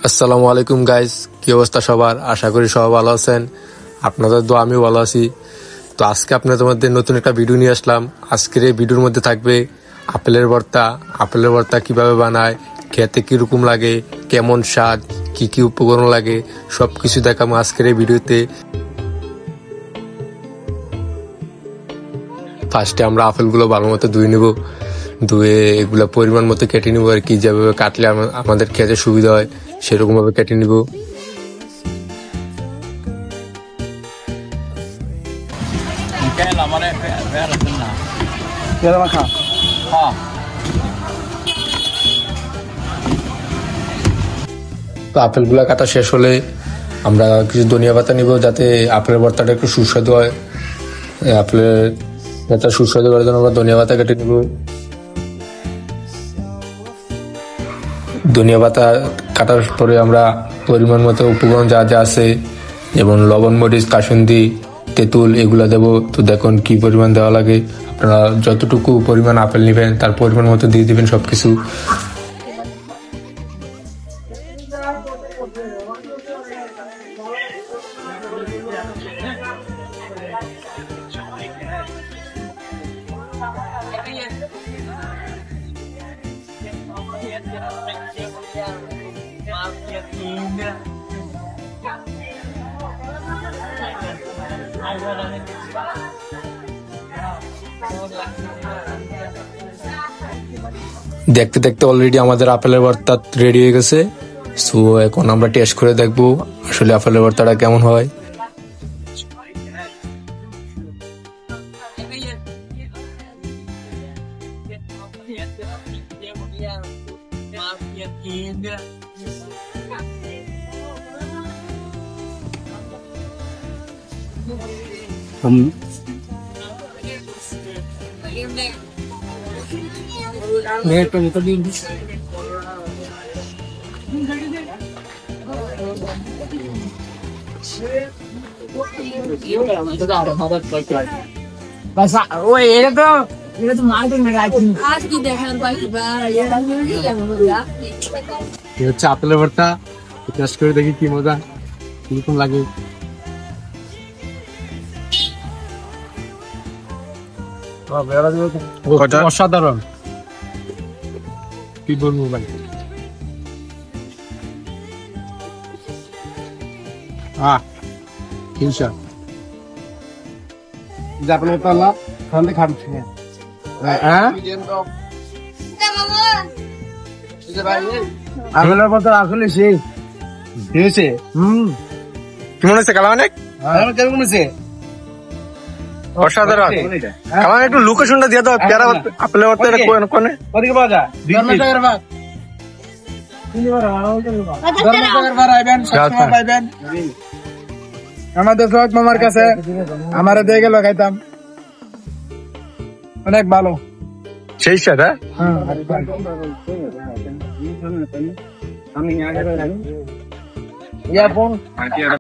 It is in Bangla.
আসসালামু আলাইকুম গাইস, কি অবস্থা সবার? আশা করি সবাই ভালো আছেন। আপনাদের দোয়া আমিও ভালো আছি। তো আজকে আপনাদের মধ্যে নতুন একটা ভিডিও নিয়ে আসলাম। আজকের এই ভিডিওর মধ্যে থাকবে আপেলের ভর্তা কিভাবে বানায়, খেতে কিরকম লাগে, কেমন স্বাদ, কি কি উপকরণ লাগে, সবকিছু দেখাবো আজকের এই ভিডিওতে। ফার্স্টে আমরা আপেলগুলো ভালো মতো ধুয়ে নেব, ধুয়ে এগুলো পরিমাণ মতো কেটে নেবো আর কি। যেভাবে কাটলে আমাদের খেতে সুবিধা হয় সেরকম ভাবে কেটে নিব। তো আপেলগুলা কাটা শেষ হলে আমরা কিছু ধনিয়া পাতা নিব, যাতে আপেলের ভর্তাটা একটু সুস্বাদু হয়। আপেলের ভর্তা সুস্বাদু করার জন্য আমরা ধনিয়া পাতা কেটে নিব। ধনিয়া পাতা কাটার পরে আমরা পরিমাণ মতো উপকরণ যা যা আছে, যেমন লবণ, মরিচ, কাসুন্দি, তেঁতুল, এগুলা দেবো। তো দেখুন কি পরিমাণ দেওয়া লাগে। আপনারা যতটুকু পরিমাণ আপেল নেবেন তার পরিমাণ মতো দিয়ে দিবেন সবকিছু। দেখতে দেখতে অলরেডি আমাদের আপেলের ভর্তা রেডি হয়ে গেছে। সো এখন আমরা টেস্ট করে দেখবো আসলে আপেলের ভর্তাটা কেমন হয়। আপেলের ভর্তা টেস্ট করে দেখি কি মজা, কিরকম লাগে। অসাধারণ, কি বলবো ভাই। আপেলের ভর্তা আসলে সেই হয়েছে। কেমন হয়েছে কালা? অনেক কেমন হয়েছে, অসাধারণ। আমার একটু লোকেশনটা দিয়ে দাও। পেয়ারা আপেলের ভর্তা কোনে ওদিকে পাওয়া যায়? আমাদের সৈয়দ মামার কাছে আমারে দিয়ে গেল, খাইতাম অনেক ভালো, সেই সাথে।